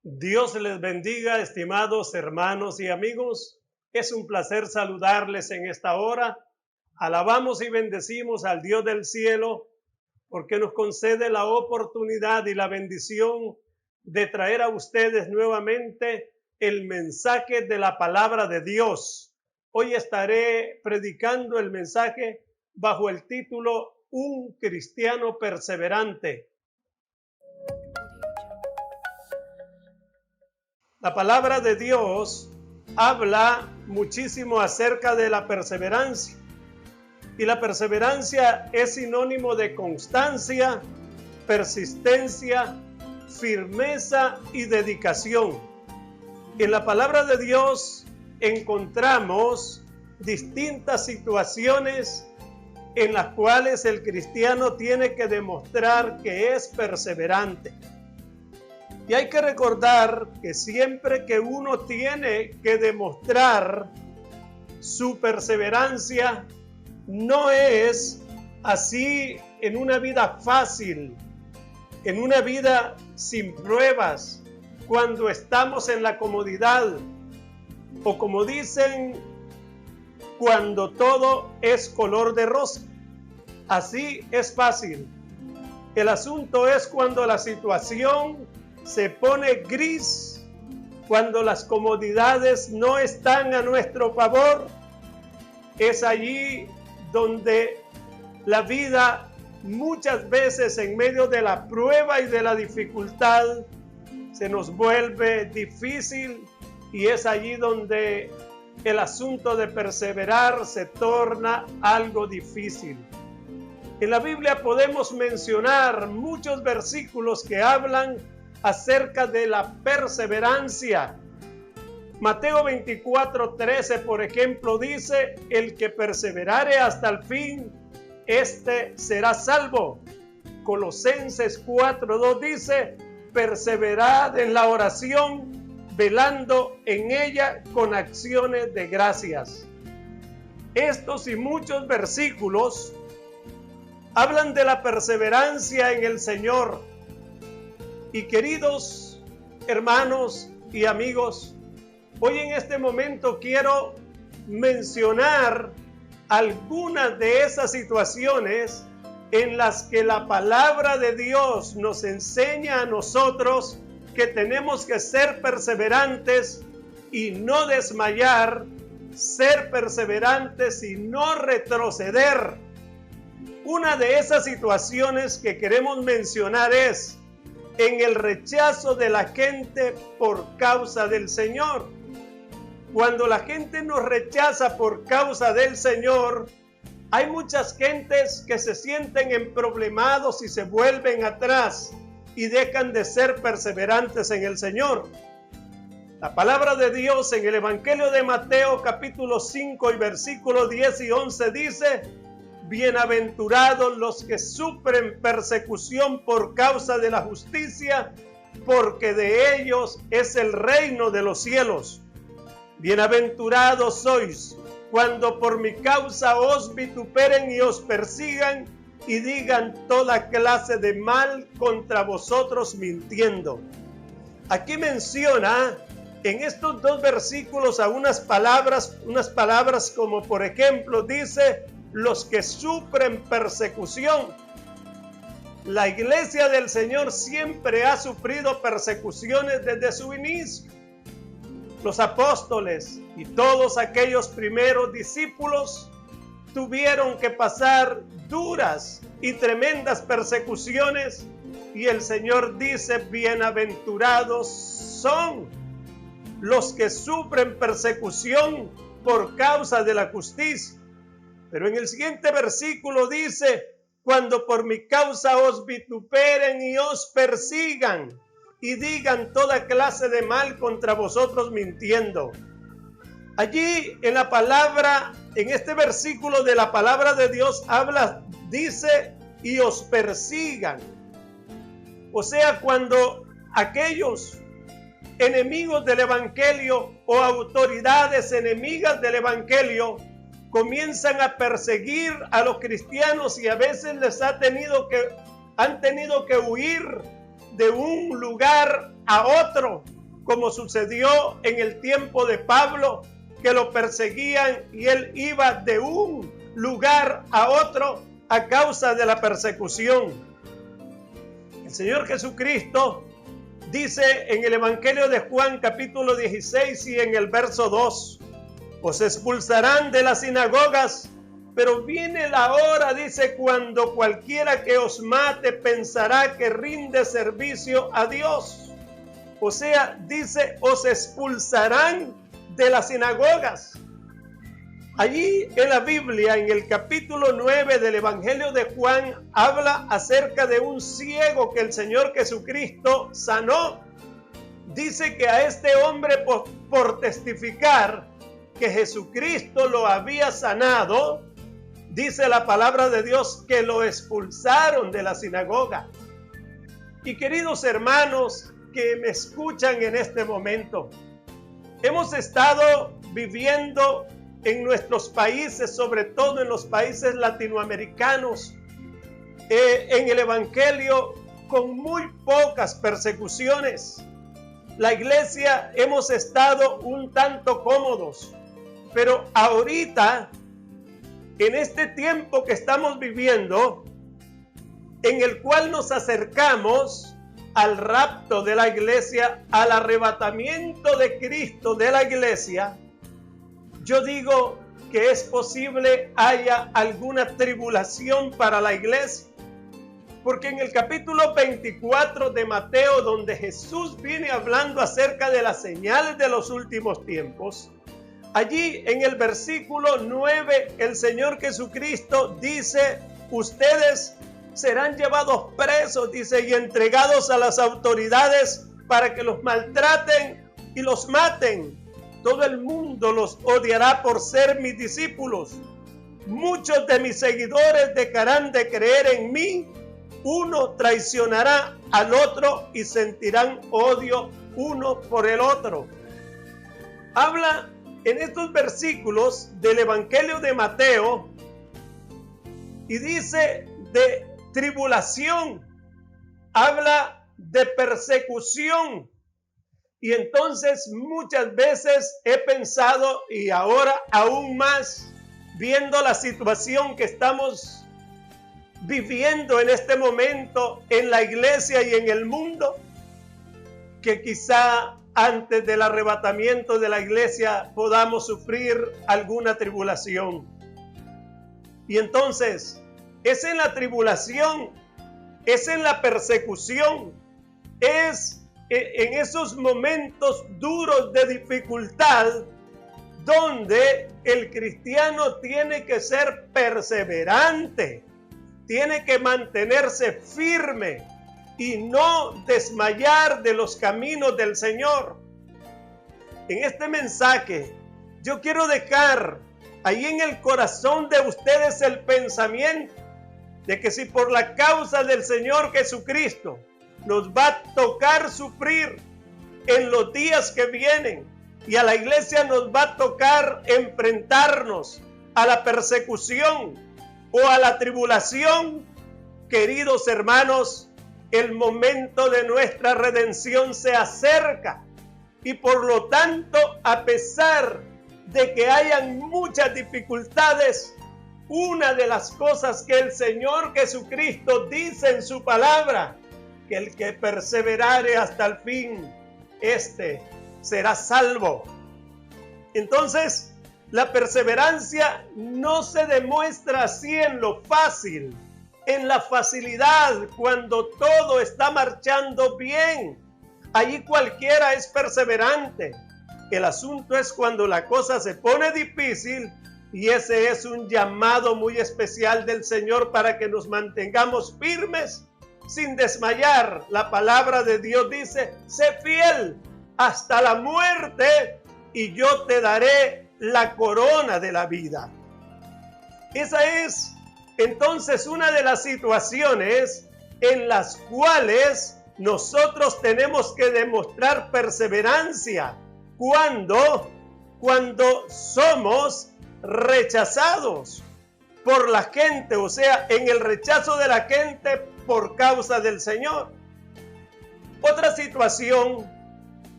Dios les bendiga, estimados hermanos y amigos. Es un placer saludarles en esta hora. Alabamos y bendecimos al Dios del cielo porque nos concede la oportunidad y la bendición de traer a ustedes nuevamente el mensaje de la palabra de Dios. Hoy estaré predicando el mensaje bajo el título Un cristiano perseverante. La palabra de Dios habla muchísimo acerca de la perseverancia. Y la perseverancia es sinónimo de constancia, persistencia, firmeza y dedicación. En la palabra de Dios encontramos distintas situaciones en las cuales el cristiano tiene que demostrar que es perseverante. Y hay que recordar que siempre que uno tiene que demostrar su perseverancia, no es así en una vida fácil, en una vida sin pruebas, cuando estamos en la comodidad, o como dicen, cuando todo es color de rosa. Así es fácil. El asunto es cuando la situación se pone gris, cuando las comodidades no están a nuestro favor. Es allí donde la vida muchas veces en medio de la prueba y de la dificultad se nos vuelve difícil, y es allí donde el asunto de perseverar se torna algo difícil. En la Biblia podemos mencionar muchos versículos que hablan acerca de la perseverancia. Mateo 24:13, por ejemplo, dice: el que perseverare hasta el fin, este será salvo. Colosenses 4:2 dice: perseverad en la oración, velando en ella con acciones de gracias. Estos y muchos versículos hablan de la perseverancia en el Señor. Y queridos hermanos y amigos, hoy en este momento quiero mencionar algunas de esas situaciones en las que la palabra de Dios nos enseña a nosotros que tenemos que ser perseverantes y no desmayar, ser perseverantes y no retroceder. Una de esas situaciones que queremos mencionar es en el rechazo de la gente por causa del Señor. Cuando la gente nos rechaza por causa del Señor, hay muchas gentes que se sienten emproblemados y se vuelven atrás y dejan de ser perseverantes en el Señor. La palabra de Dios en el Evangelio de Mateo capítulo 5 y versículos 10 y 11 dice: bienaventurados los que sufren persecución por causa de la justicia, porque de ellos es el reino de los cielos. Bienaventurados sois cuando por mi causa os vituperen y os persigan y digan toda clase de mal contra vosotros mintiendo. Aquí menciona en estos dos versículos a unas palabras como por ejemplo dice: los que sufren persecución. La iglesia del Señor siempre ha sufrido persecuciones desde su inicio. Los apóstoles y todos aquellos primeros discípulos tuvieron que pasar duras y tremendas persecuciones, y el Señor dice: bienaventurados son los que sufren persecución por causa de la justicia. Pero en el siguiente versículo dice: cuando por mi causa os vituperen y os persigan y digan toda clase de mal contra vosotros mintiendo. Allí en la palabra, en este versículo de la palabra de Dios dice: y os persigan. O sea, cuando aquellos enemigos del evangelio o autoridades enemigas del evangelio comienzan a perseguir a los cristianos, y a veces han tenido que huir de un lugar a otro, como sucedió en el tiempo de Pablo, que lo perseguían y él iba de un lugar a otro a causa de la persecución. El Señor Jesucristo dice en el Evangelio de Juan capítulo 16 y en el verso 2, os expulsarán de las sinagogas, pero viene la hora, dice, cuando cualquiera que os mate pensará que rinde servicio a Dios. O sea, dice, os expulsarán de las sinagogas. Allí en la Biblia, en el capítulo 9 del Evangelio de Juan, habla acerca de un ciego que el Señor Jesucristo sanó. Dice que a este hombre, por testificar que Jesucristo lo había sanado, dice la palabra de Dios que lo expulsaron de la sinagoga. Y queridos hermanos que me escuchan en este momento, hemos estado viviendo en nuestros países, sobre todo en los países latinoamericanos, en el Evangelio con muy pocas persecuciones. La iglesia hemos estado un tanto cómodos, pero ahorita, en este tiempo que estamos viviendo, en el cual nos acercamos al rapto de la iglesia, al arrebatamiento de Cristo de la iglesia, yo digo que es posible haya alguna tribulación para la iglesia. Porque en el capítulo 24 de Mateo, donde Jesús viene hablando acerca de las señales de los últimos tiempos, allí en el versículo 9, el Señor Jesucristo dice, ustedes serán llevados presos, dice, y entregados a las autoridades para que los maltraten y los maten. Todo el mundo los odiará por ser mis discípulos. Muchos de mis seguidores dejarán de creer en mí. Uno traicionará al otro y sentirán odio uno por el otro. Habla en estos versículos del Evangelio de Mateo y dice de tribulación, habla de persecución. Y entonces muchas veces he pensado, y ahora aún más, viendo la situación que estamos viviendo en este momento en la iglesia y en el mundo, que quizá antes del arrebatamiento de la iglesia podamos sufrir alguna tribulación. Y entonces, es en la tribulación, es en la persecución, es en esos momentos duros de dificultad donde el cristiano tiene que ser perseverante, tiene que mantenerse firme y no desmayar de los caminos del Señor. En este mensaje yo quiero dejar ahí en el corazón de ustedes el pensamiento de que si por la causa del Señor Jesucristo nos va a tocar sufrir en los días que vienen y a la iglesia nos va a tocar enfrentarnos a la persecución o a la tribulación, queridos hermanos, el momento de nuestra redención se acerca y por lo tanto, a pesar de que hayan muchas dificultades, una de las cosas que el Señor Jesucristo dice en su palabra, que el que perseverare hasta el fin, este será salvo. Entonces, la perseverancia no se demuestra así en lo fácil, en la facilidad, cuando todo está marchando bien. Allí cualquiera es perseverante. El asunto es cuando la cosa se pone difícil, y ese es un llamado muy especial del Señor para que nos mantengamos firmes sin desmayar. La palabra de Dios dice, sé fiel hasta la muerte y yo te daré la corona de la vida. Esa es entonces una de las situaciones en las cuales nosotros tenemos que demostrar perseverancia cuando somos rechazados por la gente, o sea, en el rechazo de la gente por causa del Señor. Otra situación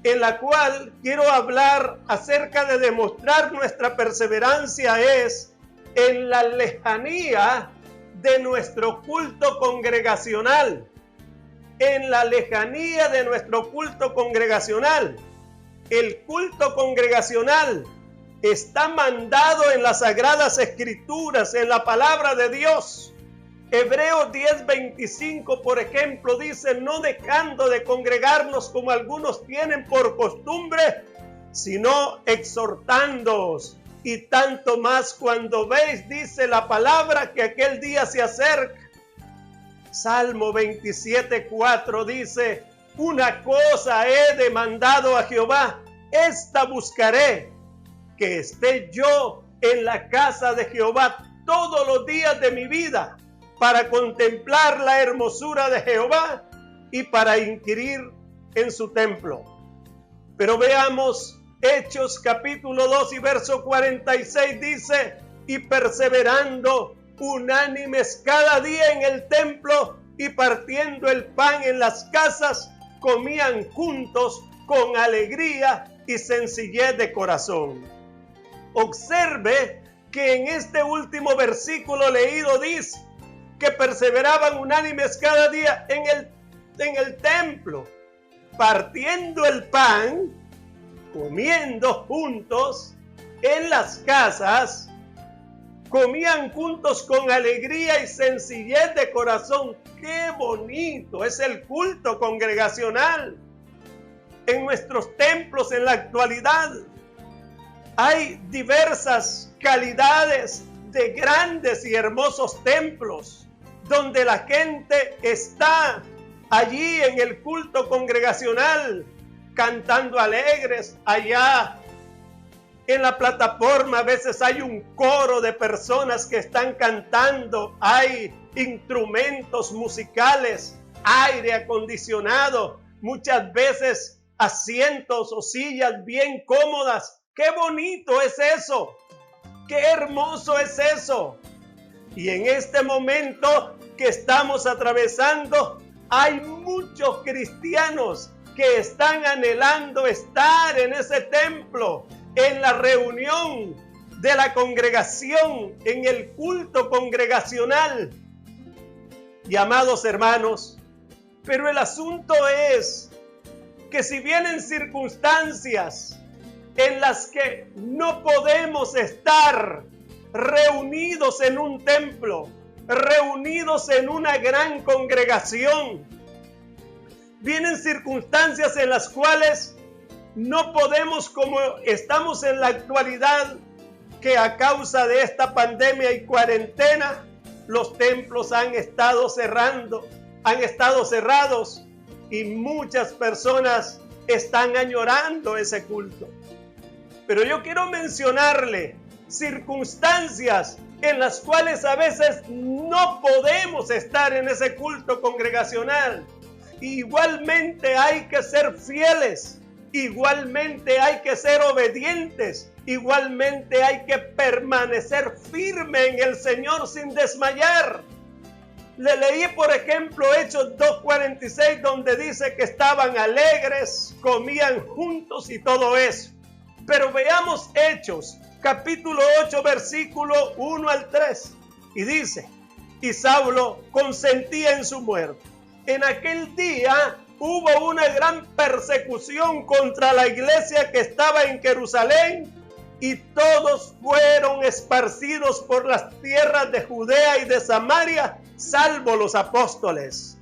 en la cual quiero hablar acerca de demostrar nuestra perseverancia es en la lejanía de nuestro culto congregacional. En la lejanía de nuestro culto congregacional. El culto congregacional está mandado en las Sagradas Escrituras, en la palabra de Dios. Hebreos 10:25, por ejemplo, dice: no dejando de congregarnos como algunos tienen por costumbre, sino exhortándoos, y tanto más cuando veis, dice la palabra, que aquel día se acerca. Salmo 27:4 dice: una cosa he demandado a Jehová, esta buscaré, que esté yo en la casa de Jehová todos los días de mi vida, para contemplar la hermosura de Jehová y para inquirir en su templo. Pero veamos Hechos capítulo 2 y verso 46, dice: y perseverando unánimes cada día en el templo y partiendo el pan en las casas, comían juntos con alegría y sencillez de corazón. Observe que en este último versículo leído dice que perseveraban unánimes cada día en el templo, partiendo el pan, comiendo juntos en las casas, comían juntos con alegría y sencillez de corazón. ¡Qué bonito es el culto congregacional! En nuestros templos en la actualidad hay diversas calidades de grandes y hermosos templos donde la gente está allí en el culto congregacional cantando alegres. Allá en la plataforma a veces hay un coro de personas que están cantando, hay instrumentos musicales, aire acondicionado, muchas veces asientos o sillas bien cómodas. ¡Qué bonito es eso! ¡Qué hermoso es eso! Y en este momento que estamos atravesando, hay muchos cristianos que están anhelando estar en ese templo, en la reunión de la congregación, en el culto congregacional. Y amados hermanos, pero el asunto es que si vienen circunstancias en las que no podemos estar reunidos en un templo, reunidos en una gran congregación, vienen circunstancias en las cuales no podemos, como estamos en la actualidad, que a causa de esta pandemia y cuarentena, los templos han estado cerrados y muchas personas están añorando ese culto. Pero yo quiero mencionarle circunstancias en las cuales a veces no podemos estar en ese culto congregacional. Igualmente hay que ser fieles, igualmente hay que ser obedientes, igualmente hay que permanecer firme en el Señor sin desmayar. Le leí, por ejemplo, Hechos 2:46, donde dice que estaban alegres, comían juntos y todo eso. Pero veamos Hechos, capítulo 8, versículo 1 al 3. Y dice: y Saulo consentía en su muerte. En aquel día hubo una gran persecución contra la iglesia que estaba en Jerusalén, y todos fueron esparcidos por las tierras de Judea y de Samaria, salvo los apóstoles.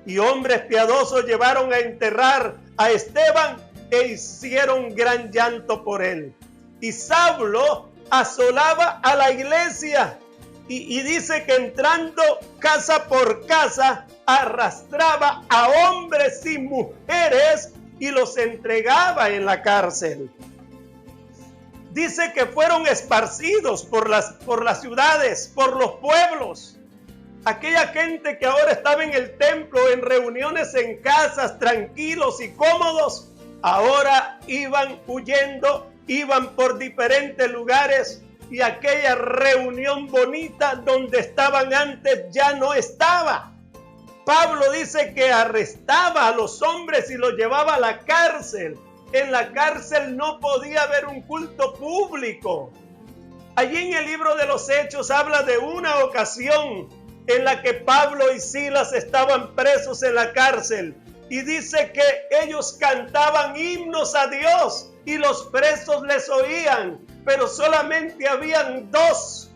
Y hombres piadosos llevaron a enterrar a Esteban e hicieron gran llanto por él. Y Saulo asolaba a la iglesia y dice que entrando casa por casa arrastraba a hombres y mujeres y los entregaba en la cárcel. Dice que fueron esparcidos por las ciudades, por los pueblos. Aquella gente que ahora estaba en el templo, en reuniones en casas, tranquilos y cómodos, ahora iban huyendo, iban por diferentes lugares, y aquella reunión bonita donde estaban antes ya no estaba. Pablo dice que arrestaba a los hombres y los llevaba a la cárcel. En la cárcel no podía haber un culto público. Allí en el libro de los Hechos habla de una ocasión en la que Pablo y Silas estaban presos en la cárcel. Y dice que ellos cantaban himnos a Dios y los presos les oían. Pero solamente habían dos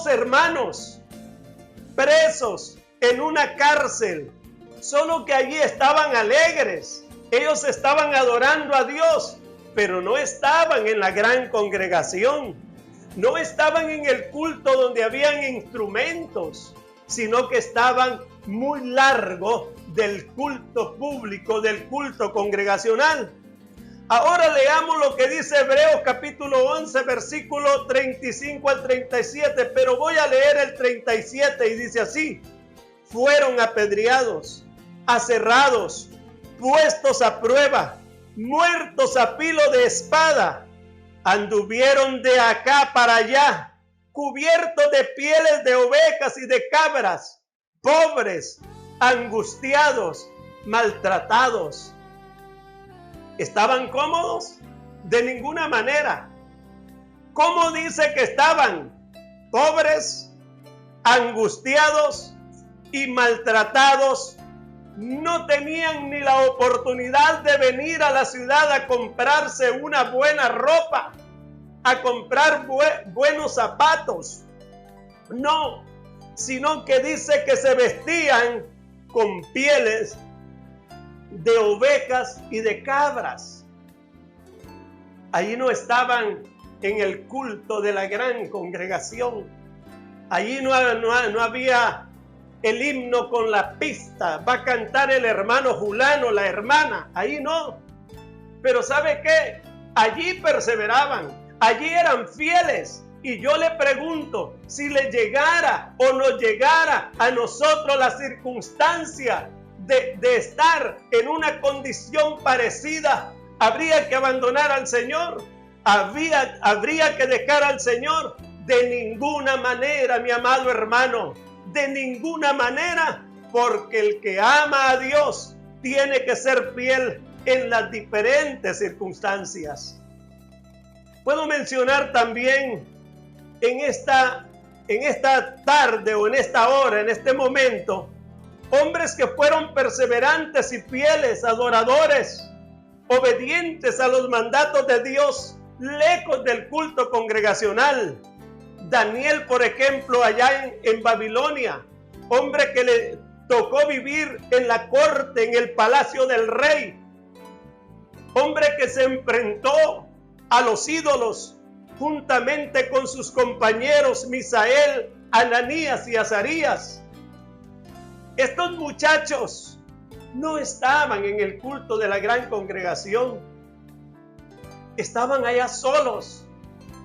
hermanos presos en una cárcel, solo que allí estaban alegres, ellos estaban adorando a Dios, pero no estaban en la gran congregación, no estaban en el culto donde habían instrumentos, sino que estaban muy largo del culto público, del culto congregacional. Ahora leamos lo que dice Hebreos capítulo 11, versículo 35 al 37, pero voy a leer el 37 y dice así: fueron apedreados, aserrados, puestos a prueba, muertos a filo de espada, anduvieron de acá para allá, cubiertos de pieles de ovejas y de cabras, pobres, angustiados, maltratados. ¿Estaban cómodos? De ninguna manera. ¿Cómo dice que estaban? Pobres, angustiados y maltratados. No tenían ni la oportunidad de venir a la ciudad a comprarse una buena ropa, a comprar buenos zapatos. No, sino que dice que se vestían con pieles de ovejas y de cabras. Allí no estaban en el culto de la gran congregación. Allí no había el himno con la pista. Va a cantar el hermano fulano, la hermana. Ahí no. Pero ¿sabe qué? Allí perseveraban. Allí eran fieles. Y yo le pregunto, si le llegara o nos llegara a nosotros la circunstancia de estar en una condición parecida, ¿habría que abandonar al Señor? ¿Habría que dejar al Señor? De ninguna manera, mi amado hermano, de ninguna manera, porque el que ama a Dios tiene que ser fiel en las diferentes circunstancias. Puedo mencionar también en esta tarde o en esta hora, en este momento, hombres que fueron perseverantes y fieles, adoradores, obedientes a los mandatos de Dios, lejos del culto congregacional. Daniel, por ejemplo, allá en Babilonia, hombre que le tocó vivir en la corte, en el palacio del rey, hombre que se enfrentó a los ídolos juntamente con sus compañeros Misael, Ananías y Azarías. Estos muchachos no estaban en el culto de la gran congregación, estaban allá solos,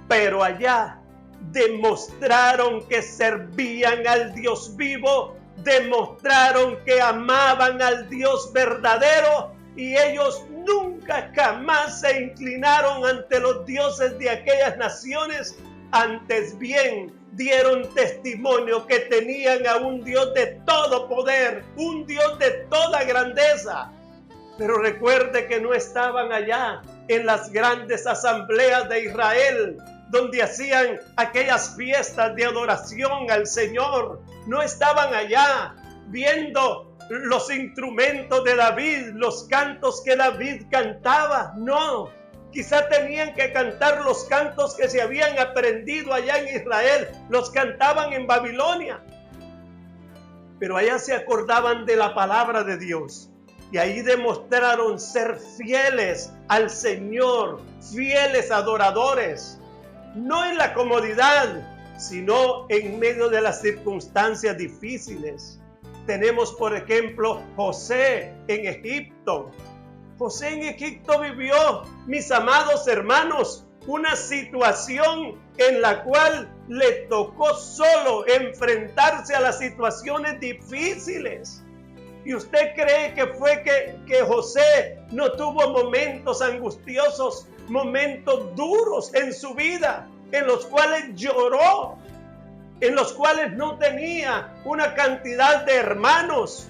pero allá demostraron que servían al Dios vivo, demostraron que amaban al Dios verdadero, y ellos nunca jamás se inclinaron ante los dioses de aquellas naciones, antes bien dieron testimonio que tenían a un Dios de todo poder, un Dios de toda grandeza. Pero recuerde que no estaban allá en las grandes asambleas de Israel, donde hacían aquellas fiestas de adoración al Señor. No estaban allá viendo los instrumentos de David, los cantos que David cantaba. No, quizá tenían que cantar los cantos que se habían aprendido allá en Israel, los cantaban en Babilonia, pero allá se acordaban de la palabra de Dios, y ahí demostraron ser fieles al Señor, fieles adoradores, no en la comodidad, sino en medio de las circunstancias difíciles. Tenemos, por ejemplo, José en Egipto. José en Egipto vivió, mis amados hermanos, una situación en la cual le tocó solo enfrentarse a las situaciones difíciles. ¿Y usted cree que fue que José no tuvo momentos angustiosos, momentos duros en su vida, en los cuales lloró? en los cuales no tenía una cantidad de hermanos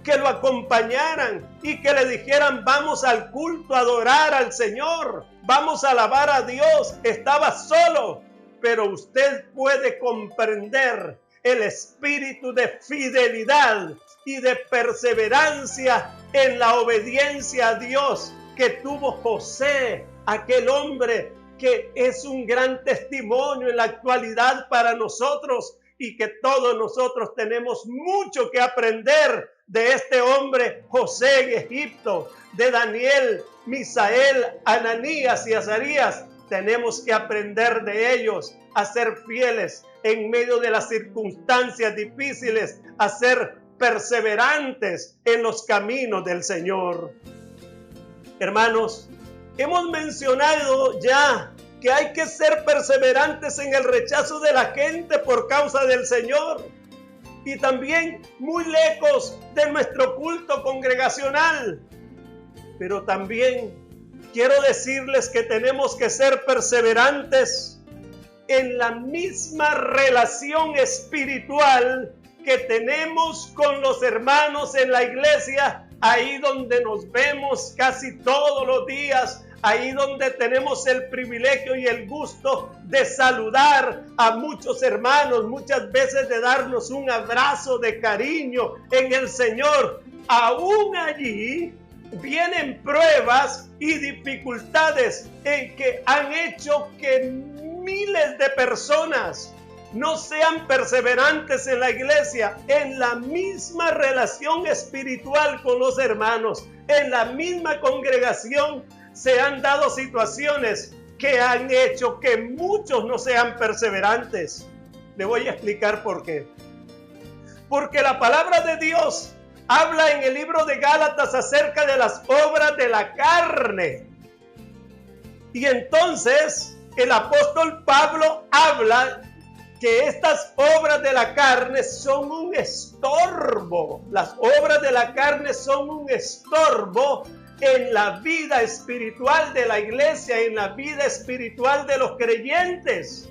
que lo acompañaran y que le dijeran: vamos al culto a adorar al Señor, vamos a alabar a Dios. Estaba solo, pero usted puede comprender el espíritu de fidelidad y de perseverancia en la obediencia a Dios que tuvo José, aquel hombre que es un gran testimonio en la actualidad para nosotros, y que todos nosotros tenemos mucho que aprender de este hombre José en Egipto, de Daniel, Misael, Ananías y Azarías. Tenemos que aprender de ellos a ser fieles en medio de las circunstancias difíciles, a ser perseverantes en los caminos del Señor. Hermanos, hemos mencionado ya que hay que ser perseverantes en el rechazo de la gente por causa del Señor, y también muy lejos de nuestro culto congregacional. Pero también quiero decirles que tenemos que ser perseverantes en la misma relación espiritual que tenemos con los hermanos en la iglesia, ahí donde nos vemos casi todos los días, ahí donde tenemos el privilegio y el gusto de saludar a muchos hermanos, muchas veces de darnos un abrazo de cariño en el Señor. Aún allí vienen pruebas y dificultades en que han hecho que miles de personas no sean perseverantes en la iglesia, en la misma relación espiritual con los hermanos, en la misma congregación. Se han dado situaciones que han hecho que muchos no sean perseverantes. Le voy a explicar por qué. Porque la palabra de Dios habla en el libro de Gálatas acerca de las obras de la carne. Y entonces el apóstol Pablo habla que estas obras de la carne son un estorbo. Las obras de la carne son un estorbo en la vida espiritual de la iglesia, en la vida espiritual de los creyentes.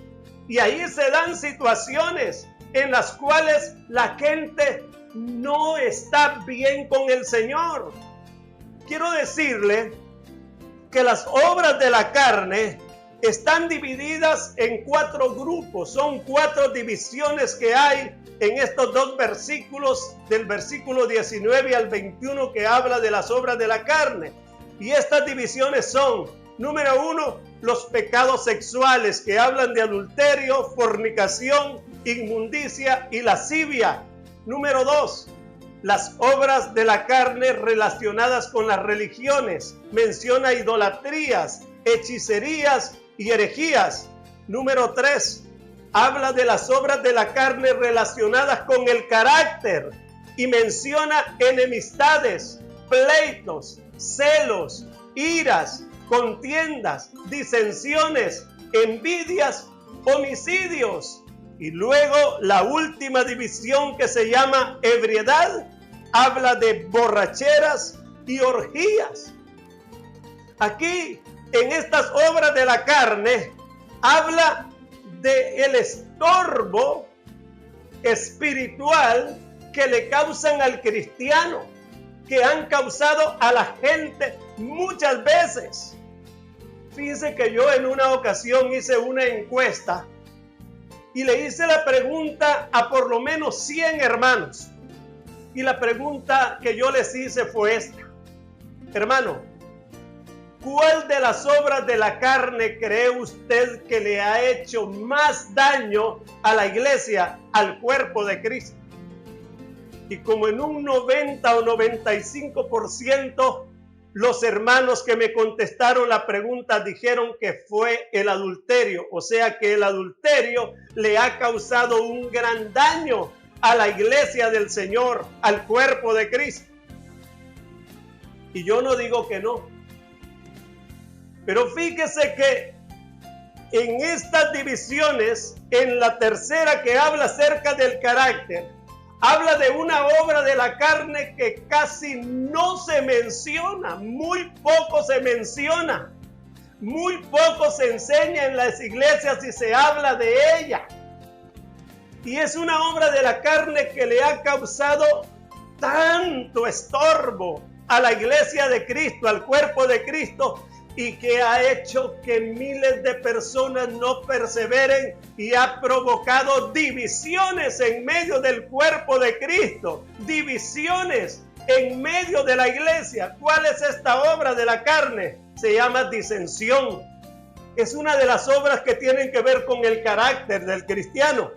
Y ahí se dan situaciones en las cuales la gente no está bien con el Señor. Quiero decirle que las obras de la carne están divididas en 4 grupos. Son 4 divisiones que hay en estos 2 versículos, del versículo 19 al 21, que habla de las obras de la carne. Y estas divisiones son: número 1, los pecados sexuales, que hablan de adulterio, fornicación, inmundicia y lascivia. Número 2, las obras de la carne relacionadas con las religiones. Menciona idolatrías, hechicerías y herejías. Número 3, habla de las obras de la carne relacionadas con el carácter y menciona enemistades, pleitos, celos, iras, contiendas, disensiones, envidias, homicidios. Y luego la última división, que se llama ebriedad, habla de borracheras y orgías. Aquí, en estas obras de la carne, habla del estorbo espiritual que le causan al cristiano, que han causado a la gente muchas veces. Fíjense que yo en una ocasión hice una encuesta y le hice la pregunta a por lo menos 100 hermanos. Y la pregunta que yo les hice fue esta: hermano, ¿cuál de las obras de la carne cree usted que le ha hecho más daño a la iglesia, al cuerpo de Cristo? Y como en un 90 o 95%, los hermanos que me contestaron la pregunta dijeron que fue el adulterio. O sea que el adulterio le ha causado un gran daño a la iglesia del Señor, al cuerpo de Cristo. Y yo no digo que no. Pero fíjese que en estas divisiones, en la tercera, que habla acerca del carácter, habla de una obra de la carne que casi no se menciona, muy poco se menciona, muy poco se enseña en las iglesias y se habla de ella. Y es una obra de la carne que le ha causado tanto estorbo a la iglesia de Cristo, al cuerpo de Cristo, y que ha hecho que miles de personas no perseveren y ha provocado divisiones en medio del cuerpo de Cristo, divisiones en medio de la iglesia. ¿Cuál es esta obra de la carne? Se llama disensión. Es una de las obras que tienen que ver con el carácter del cristiano.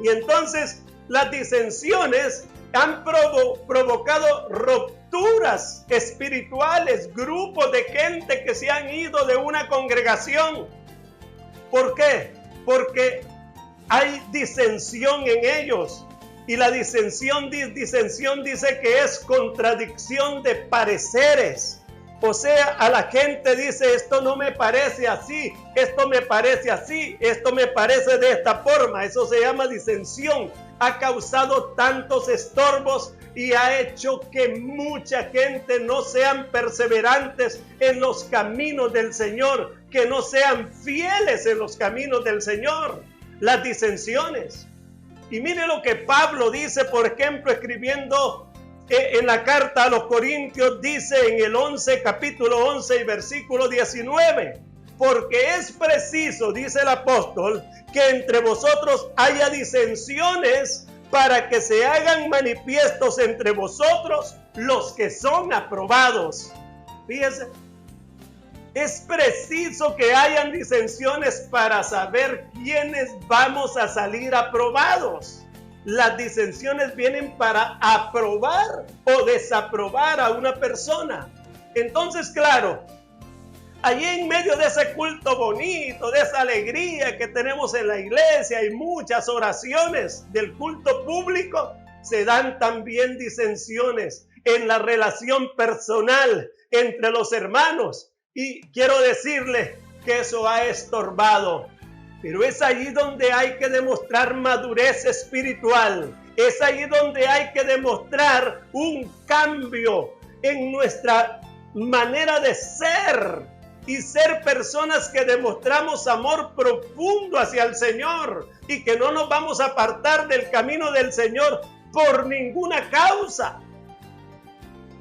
Y entonces las disensiones han provocado rupturas espirituales, grupos de gente que se han ido de una congregación. ¿Por qué? Porque hay disensión en ellos. Y la disensión dice que es contradicción de pareceres. O sea, a la gente dice, esto no me parece así, esto me parece así, esto me parece de esta forma. Eso se llama disensión. Ha causado tantos estorbos y ha hecho que mucha gente no sean perseverantes en los caminos del Señor, que no sean fieles en los caminos del Señor. Las disensiones. Y mire lo que Pablo dice, por ejemplo, escribiendo en la carta a los Corintios, dice en el capítulo 11 y versículo 19, porque es preciso, dice el apóstol, que entre vosotros haya disensiones para que se hagan manifiestos entre vosotros los que son aprobados. Fíjense, es preciso que hayan disensiones para saber quiénes vamos a salir aprobados. Las disensiones vienen para aprobar o desaprobar a una persona. Entonces, claro, allí en medio de ese culto bonito, de esa alegría que tenemos en la iglesia y muchas oraciones del culto público, se dan también disensiones en la relación personal entre los hermanos. Y quiero decirle que eso ha estorbado. Pero es allí donde hay que demostrar madurez espiritual. Es allí donde hay que demostrar un cambio en nuestra manera de ser. Y ser personas que demostramos amor profundo hacia el Señor. Y que no nos vamos a apartar del camino del Señor por ninguna causa.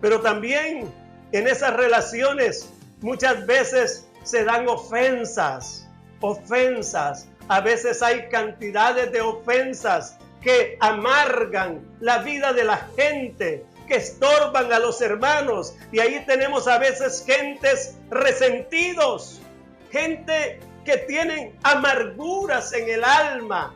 Pero también en esas relaciones muchas veces se dan ofensas. A veces hay cantidades de ofensas que amargan la vida de la gente, que estorban a los hermanos. Y ahí tenemos a veces gentes resentidos, gente que tienen amarguras en el alma,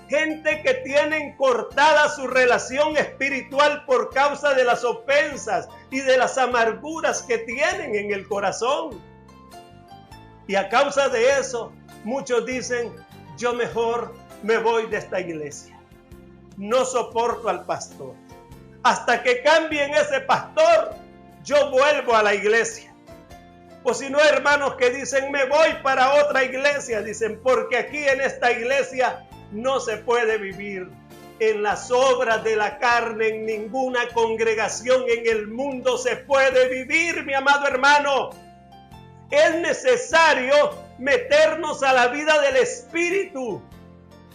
gente que tienen cortada su relación espiritual por causa de las ofensas y de las amarguras que tienen en el corazón. Y a causa de eso, muchos dicen, yo mejor me voy de esta iglesia. No soporto al pastor. Hasta que cambien ese pastor, yo vuelvo a la iglesia. O si no, hermanos que dicen, me voy para otra iglesia. Dicen, porque aquí en esta iglesia no se puede vivir en las obras de la carne. En ninguna congregación en el mundo se puede vivir, mi amado hermano. Es necesario meternos a la vida del Espíritu.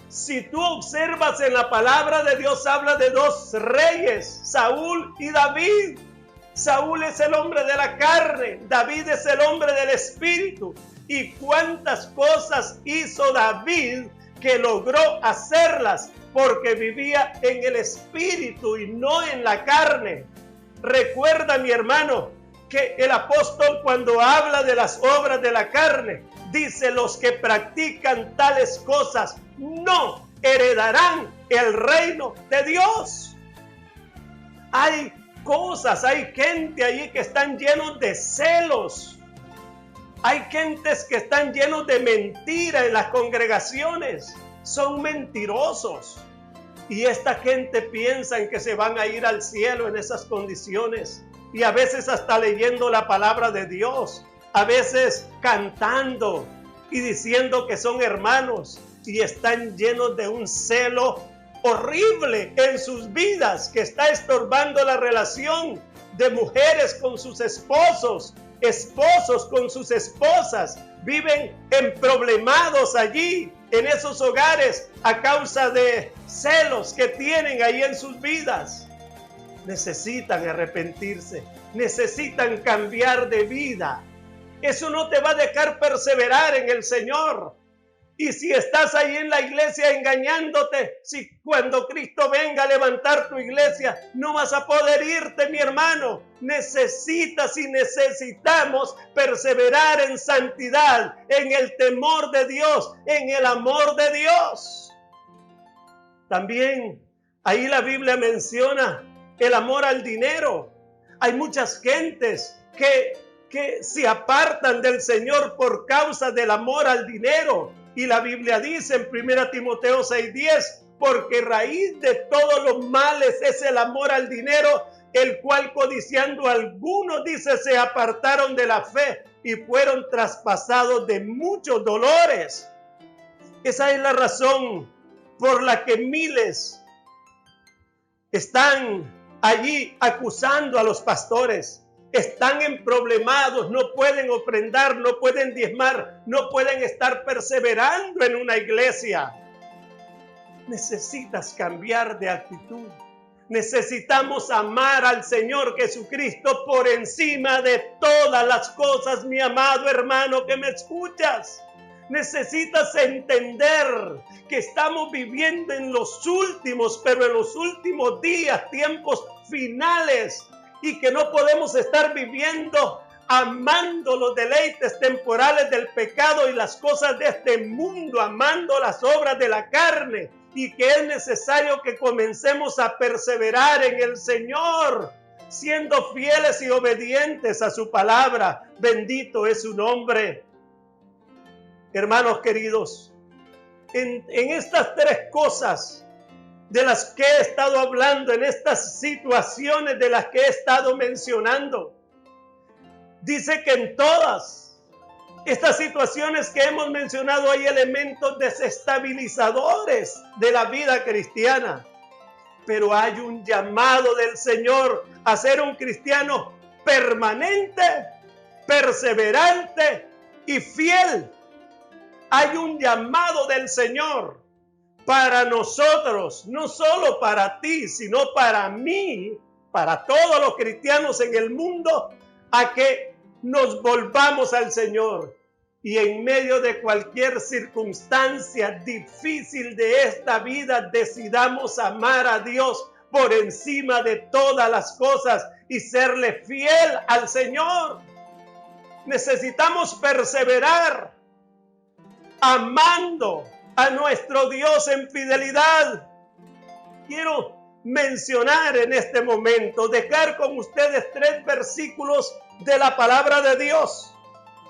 Si tú observas en la palabra de Dios, habla de dos reyes, Saúl y David. Saúl es el hombre de la carne, David es el hombre del Espíritu. Y cuántas cosas hizo David que logró hacerlas porque vivía en el Espíritu y no en la carne. Recuerda, mi hermano, que el apóstol, cuando habla de las obras de la carne, dice, los que practican tales cosas no heredarán el reino de Dios. Hay cosas, hay gente allí que están llenos de celos. Hay gentes que están llenos de mentira en las congregaciones. Son mentirosos. Y esta gente piensa en que se van a ir al cielo en esas condiciones. Y a veces hasta leyendo la palabra de Dios, a veces cantando y diciendo que son hermanos, y están llenos de un celo horrible en sus vidas que está estorbando la relación de mujeres con sus esposos, esposos con sus esposas viven emproblemados allí en esos hogares a causa de celos que tienen ahí en sus vidas. Necesitan arrepentirse, necesitan cambiar de vida. Eso no te va a dejar perseverar en el Señor. Y si estás ahí en la iglesia engañándote, si cuando Cristo venga a levantar tu iglesia, no vas a poder irte, mi hermano. Necesitas y necesitamos perseverar en santidad, en el temor de Dios, en el amor de Dios. También ahí la Biblia menciona el amor al dinero. Hay muchas gentes que se apartan del Señor por causa del amor al dinero. Y la Biblia dice en 1 Timoteo 6:10, porque raíz de todos los males es el amor al dinero, el cual codiciando algunos, dice, se apartaron de la fe y fueron traspasados de muchos dolores. Esa es la razón por la que miles están allí acusando a los pastores. Están emproblemados, no pueden ofrendar, no pueden diezmar, no pueden estar perseverando en una iglesia. Necesitas cambiar de actitud. Necesitamos amar al Señor Jesucristo por encima de todas las cosas, mi amado hermano que me escuchas. Necesitas entender que estamos viviendo en los últimos, pero en los últimos días, tiempos finales, y que no podemos estar viviendo amando los deleites temporales del pecado y las cosas de este mundo, amando las obras de la carne, y que es necesario que comencemos a perseverar en el Señor, siendo fieles y obedientes a su palabra. Bendito es su nombre. Hermanos queridos, en estas tres cosas de las que he estado hablando, en estas situaciones de las que he estado mencionando, dice que en todas estas situaciones que hemos mencionado hay elementos desestabilizadores de la vida cristiana, pero hay un llamado del Señor a ser un cristiano permanente, perseverante y fiel. Hay un llamado del Señor para nosotros, no solo para ti, sino para mí, para todos los cristianos en el mundo, a que nos volvamos al Señor y en medio de cualquier circunstancia difícil de esta vida decidamos amar a Dios por encima de todas las cosas y serle fiel al Señor. Necesitamos perseverar amando a nuestro Dios en fidelidad. Quiero mencionar en este momento, dejar con ustedes 3 versículos de la palabra de Dios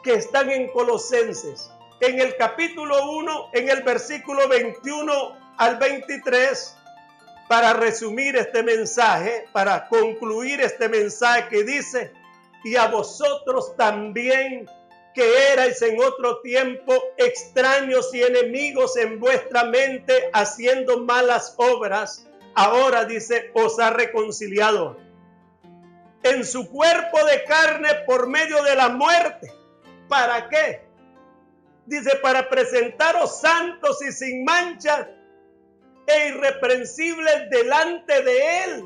que están en Colosenses. En el capítulo 1, en el versículo 21 al 23, para resumir este mensaje, para concluir este mensaje que dice: y a vosotros también, que erais en otro tiempo extraños y enemigos en vuestra mente, haciendo malas obras, ahora, dice, os ha reconciliado en su cuerpo de carne por medio de la muerte. ¿Para qué? Dice, para presentaros santos y sin mancha e irreprensibles delante de Él.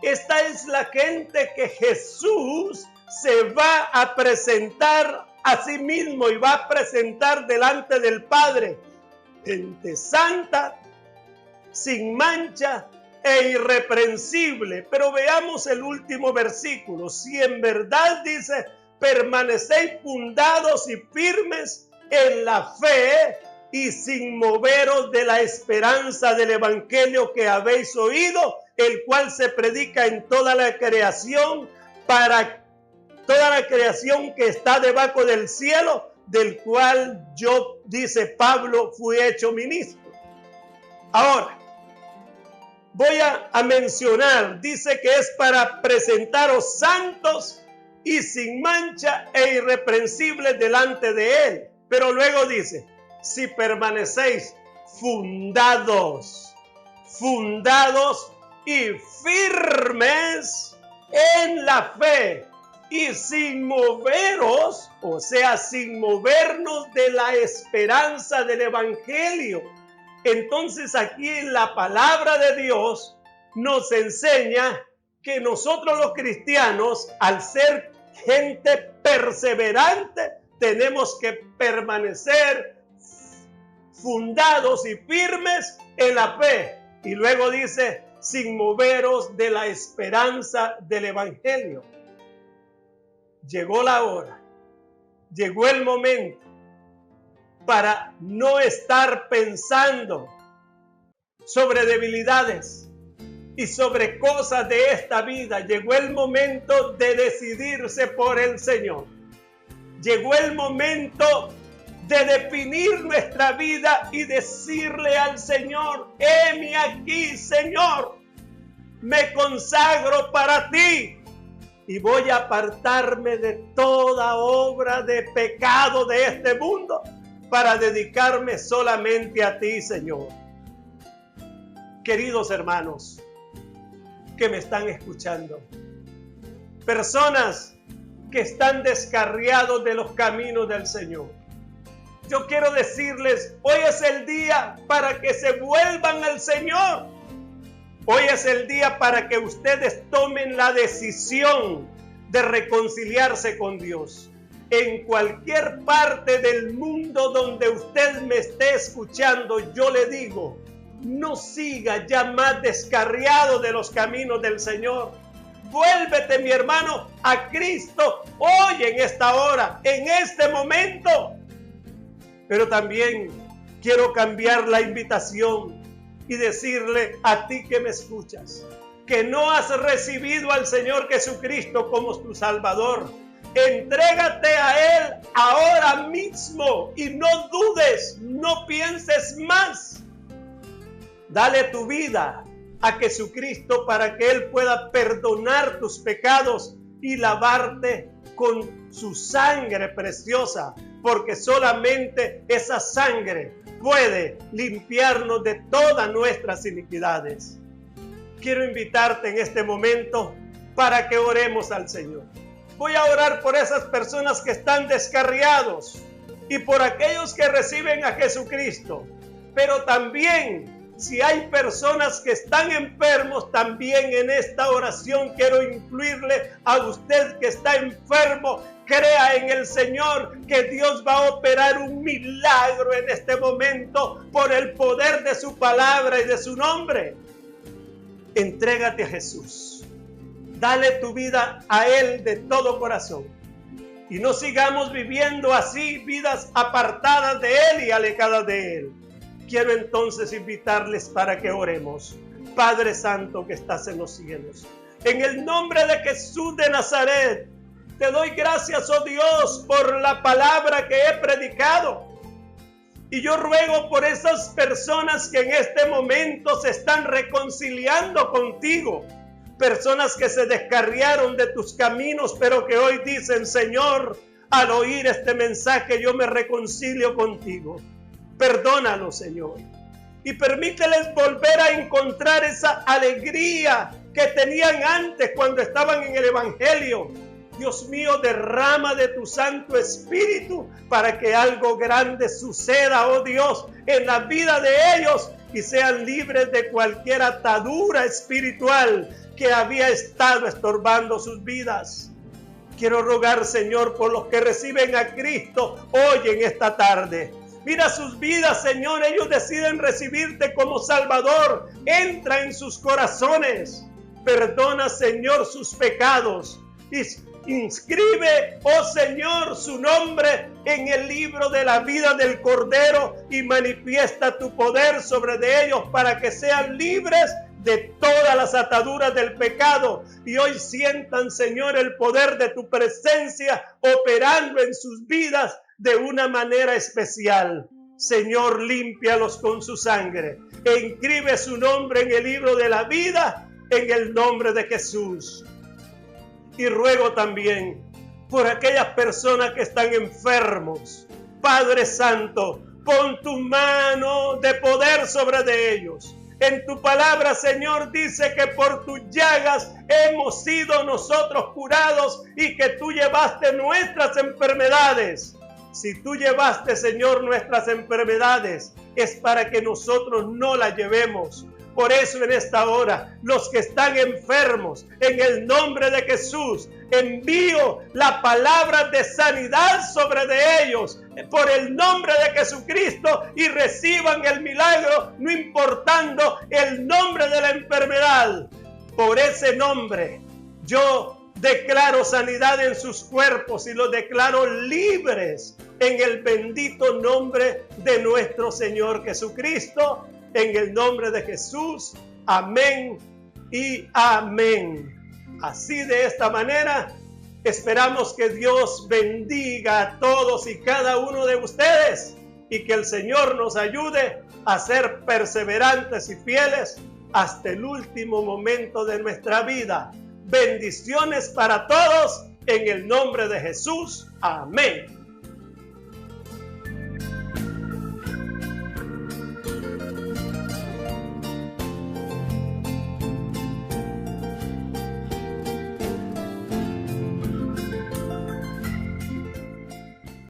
Esta es la gente que Jesús se va a presentar a sí mismo y va a presentar delante del Padre. Gente santa, sin mancha e irreprensible. Pero veamos el último versículo. Si en verdad, dice, permanecéis fundados y firmes en la fe y sin moveros de la esperanza del evangelio que habéis oído, el cual se predica en toda la creación, para toda la creación que está debajo del cielo, del cual yo, dice Pablo, fui hecho ministro. Ahora, voy a mencionar, dice que es para presentaros santos y sin mancha e irreprensibles delante de Él. Pero luego dice, si permanecéis fundados y firmes en la fe y sin moveros, o sea, sin movernos de la esperanza del Evangelio. Entonces aquí en la palabra de Dios nos enseña que nosotros los cristianos, al ser gente perseverante, tenemos que permanecer fundados y firmes en la fe. Y luego dice, sin moveros de la esperanza del Evangelio. Llegó la hora, llegó el momento para no estar pensando sobre debilidades y sobre cosas de esta vida. Llegó el momento de decidirse por el Señor. Llegó el momento de definir nuestra vida y decirle al Señor, heme aquí, Señor, me consagro para ti y voy a apartarme de toda obra de pecado de este mundo para dedicarme solamente a ti, Señor. Queridos hermanos que me están escuchando, personas que están descarriados de los caminos del Señor, yo quiero decirles, hoy es el día para que se vuelvan al Señor. Hoy es el día para que ustedes tomen la decisión de reconciliarse con Dios. En cualquier parte del mundo donde usted me esté escuchando, yo le digo, no siga ya más descarriado de los caminos del Señor. Vuélvete, mi hermano, a Cristo hoy, en esta hora, en este momento. Pero también quiero cambiar la invitación y decirle a ti que me escuchas, que no has recibido al Señor Jesucristo como tu Salvador. Entrégate a Él ahora mismo y no dudes, no pienses más. Dale tu vida a Jesucristo para que Él pueda perdonar tus pecados y lavarte con su sangre preciosa, porque solamente esa sangre puede limpiarnos de todas nuestras iniquidades. Quiero invitarte en este momento para que oremos al Señor. Voy a orar por esas personas que están descarriados y por aquellos que reciben a Jesucristo, pero también si hay personas que están enfermos, también en esta oración quiero incluirle a usted que está enfermo. Crea en el Señor que Dios va a operar un milagro en este momento por el poder de su palabra y de su nombre. Entrégate a Jesús. Dale tu vida a Él de todo corazón. Y no sigamos viviendo así vidas apartadas de Él y alejadas de Él. Quiero entonces invitarles para que oremos. Padre Santo que estás en los cielos, en el nombre de Jesús de Nazaret, te doy gracias, oh Dios, por la palabra que he predicado. Y yo ruego por esas personas que en este momento se están reconciliando contigo. Personas que se descarriaron de tus caminos, pero que hoy dicen, Señor, al oír este mensaje yo me reconcilio contigo. Perdónalos, Señor, y permíteles volver a encontrar esa alegría que tenían antes cuando estaban en el Evangelio. Dios mío, derrama de tu Santo Espíritu para que algo grande suceda, oh Dios, en la vida de ellos y sean libres de cualquier atadura espiritual que había estado estorbando sus vidas. Quiero rogar, Señor, por los que reciben a Cristo hoy en esta tarde. Mira sus vidas, Señor, ellos deciden recibirte como Salvador. Entra en sus corazones. Perdona, Señor, sus pecados. Inscribe, oh Señor, su nombre en el libro de la vida del Cordero y manifiesta tu poder sobre de ellos para que sean libres de todas las ataduras del pecado y hoy sientan, Señor, el poder de tu presencia operando en sus vidas de una manera especial. Señor, límpialos con su sangre e inscribe su nombre en el libro de la vida en el nombre de Jesús. Y ruego también por aquellas personas que están enfermos. Padre Santo, pon tu mano de poder sobre de ellos. En tu palabra, Señor, dice que por tus llagas hemos sido nosotros curados y que tú llevaste nuestras enfermedades. Si tú llevaste, Señor, nuestras enfermedades, es para que nosotros no las llevemos. Por eso en esta hora, los que están enfermos, en el nombre de Jesús, envío la palabra de sanidad sobre de ellos, por el nombre de Jesucristo, y reciban el milagro, no importando el nombre de la enfermedad. Por ese nombre, yo declaro sanidad en sus cuerpos y los declaro libres en el bendito nombre de nuestro Señor Jesucristo. En el nombre de Jesús, amén y amén. Así, de esta manera, esperamos que Dios bendiga a todos y cada uno de ustedes y que el Señor nos ayude a ser perseverantes y fieles hasta el último momento de nuestra vida. Bendiciones para todos en el nombre de Jesús. Amén.